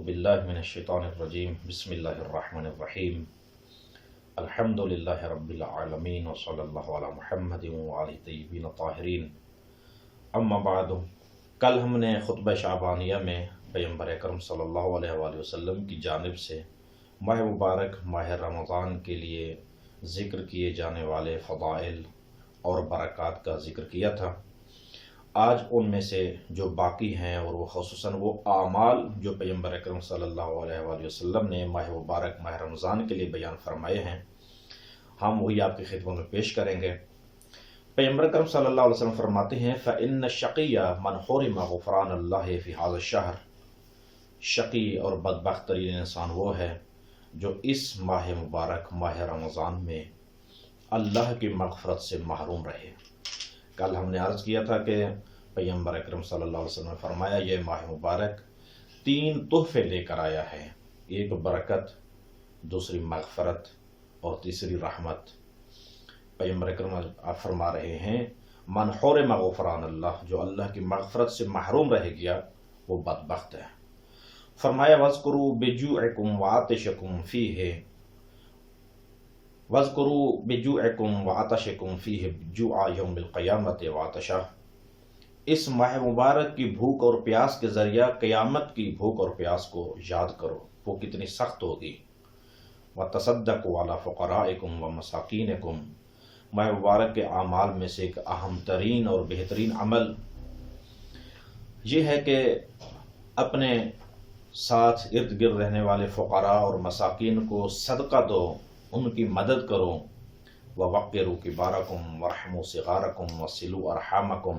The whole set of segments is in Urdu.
باللہ من الشیطان الرجیم بسم اللہ الرحمن الرحیم الحمدللہ رب العالمین وصلی اللہ علی محمد وآلہ طیبین الطاہرین اما بعد۔ کل ہم نے خطبہ شعبانیہ میں پیغمبر اکرم صلی اللہ علیہ وآلہ وسلم کی جانب سے ماہ مبارک ماہ رمضان کے لیے ذکر کیے جانے والے فضائل اور برکات کا ذکر کیا تھا۔ آج ان میں سے جو باقی ہیں اور وہ خصوصاً وہ اعمال جو پیغمبر اکرم صلی اللہ علیہ وآلہ وسلم نے ماہ مبارک ماہ رمضان کے لیے بیان فرمائے ہیں، ہم وہی آپ کی خدمت میں پیش کریں گے۔ پیغمبر اکرم صلی اللہ علیہ وسلم فرماتے ہیں فَإِنَّ الشَّقِيَّ مَنْ حُرِمَ غُفْرَانَ اللَّهِ فِي هَذَا الشَّهْرِ، شقی اور بدبخت ترین انسان وہ ہے جو اس ماہ مبارک ماہ رمضان میں اللہ کی مغفرت سے محروم رہے۔ کل ہم نے عرض کیا تھا کہ پیغمبر اکرم صلی اللہ علیہ وسلم نے فرمایا یہ ماہ مبارک 3 تحفے لے کر آیا ہے، ایک برکت، دوسری مغفرت اور تیسری رحمت۔ پیغمبر اکرم آپ فرما رہے ہیں من حرم غفران اللہ، جو اللہ کی مغفرت سے محروم رہ گیا وہ بدبخت ہے۔ فرمایا وَاذْكُرُوا بِجُوعِكُمْ وَعَطْشِكُمْ فِيهِ وَاذْكُرُوا بِجُوعِكُمْ وَعَطْشِكُمْ فِيهِ جُوعَ يَوْمِ الْقِيَامَةِ وَعَطْشَهُ، اس ماہ مبارک کی بھوک اور پیاس کے ذریعہ قیامت کی بھوک اور پیاس کو یاد کرو، وہ کتنی سخت ہوگی۔ وَتَصَدَّقُوا عَلَى فُقَرَائِكُمْ وَمَسَاكِينِكُمْ، ماہ مبارک کے اعمال میں سے ایک اہم ترین اور بہترین عمل یہ ہے کہ اپنے ساتھ ارد گرد رہنے والے فقراء اور مساکین کو صدقہ دو، ان کی مدد کرو۔ وَوَقِّرُوا كِبَارَكُمْ وَارْحَمُوا صِغَارَكُمْ وَصِلُوا أَرْحَامَكُمْ،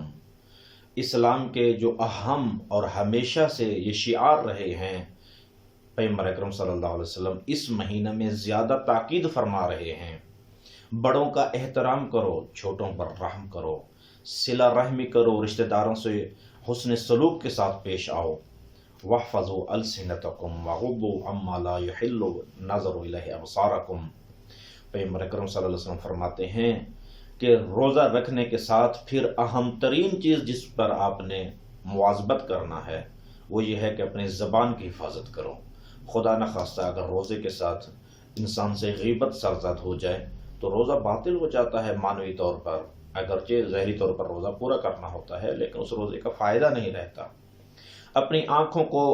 اسلام کے جو اہم اور ہمیشہ سے یہ شعار رہے ہیں، پیغمبر اکرم صلی اللہ علیہ وسلم اس مہینہ میں زیادہ تاکید فرما رہے ہیں۔ بڑوں کا احترام کرو، چھوٹوں پر رحم کرو، صلہ رحمی کرو، رشتہ داروں سے حسن سلوک کے ساتھ پیش آؤ۔ وَاحْفَظُوا أَلْسِنَتَكُمْ وَغُضُّوا عَمَّا لَا يُحِلُّ النَّظَرُ إِلَيْهِ أَبْصَارَكُمْ، پیغمبر اکرم صلی اللہ علیہ وسلم فرماتے ہیں کہ روزہ رکھنے کے ساتھ پھر اہم ترین چیز جس پر آپ نے مواظبت کرنا ہے وہ یہ ہے کہ اپنی زبان کی حفاظت کرو۔ خدا نخواستہ اگر روزے کے ساتھ انسان سے غیبت سرزد ہو جائے تو روزہ باطل ہو جاتا ہے معنوی طور پر، اگرچہ ظاہری طور پر روزہ پورا کرنا ہوتا ہے لیکن اس روزے کا فائدہ نہیں رہتا۔ اپنی آنکھوں کو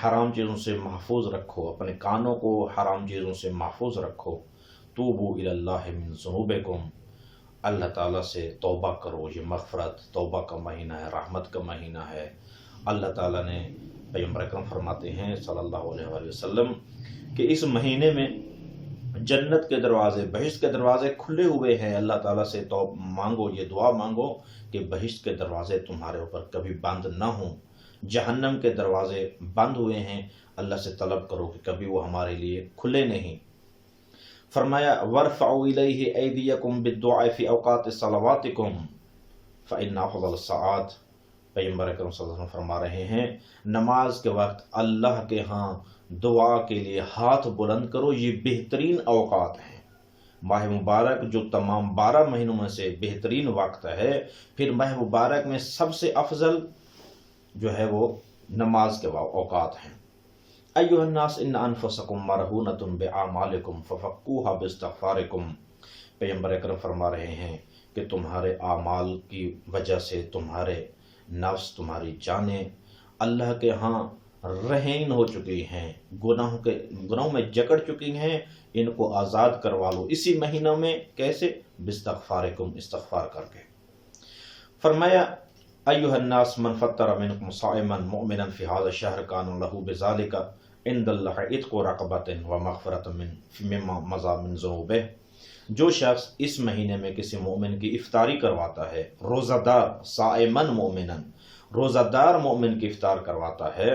حرام چیزوں سے محفوظ رکھو، اپنے کانوں کو حرام چیزوں سے محفوظ رکھو۔ توبوا الی اللہ من ذنوبکم، اللہ تعالیٰ سے توبہ کرو، یہ مغفرت توبہ کا مہینہ ہے، رحمت کا مہینہ ہے۔ اللہ تعالیٰ نے پیغمبر اکرم فرماتے ہیں صلی اللہ علیہ وآلہ وسلم کہ اس مہینے میں جنت کے دروازے، بہشت کے دروازے کھلے ہوئے ہیں۔ اللہ تعالیٰ سے مانگو، یہ دعا مانگو کہ بہشت کے دروازے تمہارے اوپر کبھی بند نہ ہوں۔ جہنم کے دروازے بند ہوئے ہیں، اللہ سے طلب کرو کہ کبھی وہ ہمارے لیے کھلے نہیں۔ فرمایا وَارْفَعُوا إِلَيْهِ أَيْدِيَكُمْ بِالدُّعَاءِ فِي أَوْقَاتِ صَلَوَاتِكُمْ فَإِنَّ أَفْضَلَ السَّاعَاتِ، پیغمبر اکرم صلی اللہ علیہ وسلم فرما رہے ہیں نماز کے وقت اللہ کے ہاں دعا کے لیے ہاتھ بلند کرو، یہ بہترین اوقات ہیں۔ ماہ مبارک جو تمام 12 مہینوں میں سے بہترین وقت ہے، پھر ماہ مبارک میں سب سے افضل جو ہے وہ نماز کے اوقات ہیں۔ ایھا الناس ان انفسکم مرہونۃ باعمالکم ففکوھا باستغفارکم، پیغمبر اکرم فرما رہے ہیں کہ تمہارے اعمال کی وجہ سے تمہارے نفس، تمہاری جانیں اللہ کے ہاں رہین ہو چکی ہیں، گناہوں میں جکڑ چکی ہیں، ان کو آزاد کروا لو اسی مہینوں میں۔ کیسے؟ باستغفارکم، استغفار کر کے۔ فرمایا ایھا الناس من فطر منکم صائما مؤمنا فی ھذا الشہر کان لہ بذلک عند اللہ عتق رقبۃ ومغفرۃ مما مضی من ذنوبہ، جو شخص اس مہینے میں کسی مومن کی افطاری کرواتا ہے، روزہ دار، صائما مومنا، روزہ دار مومن کی افطار کرواتا ہے،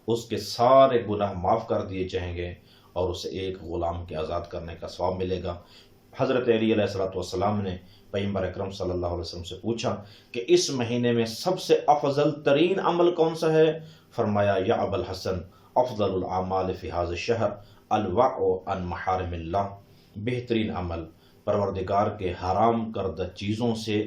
اس کے سارے گناہ معاف کر دیے جائیں گے اور اسے ایک غلام کے آزاد کرنے کا ثواب ملے گا۔ حضرت علی علیہ السلام نے پیغمبر اکرم صلی اللہ علیہ وسلم سے پوچھا کہ اس مہینے میں سب سے افضل ترین عمل کون سا ہے؟ فرمایا یا ابا الحسن افضل الاعمال فی ھذا الشہر الوعء عن محارم اللہ، بہترین عمل پروردگار کے حرام کردہ چیزوں سے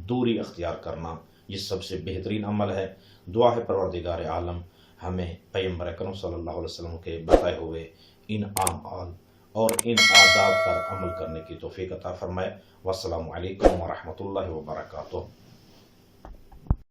دوری اختیار کرنا، یہ سب سے بہترین عمل ہے۔ دعا ہے پروردگار عالم ہمیں پیغمبر اکرم صلی اللہ علیہ وسلم کے بتائے ہوئے ان اعمال اور ان آداب پر عمل کرنے کی توفیق عطا فرمائے۔ والسلام علیکم ورحمۃ اللہ وبرکاتہ۔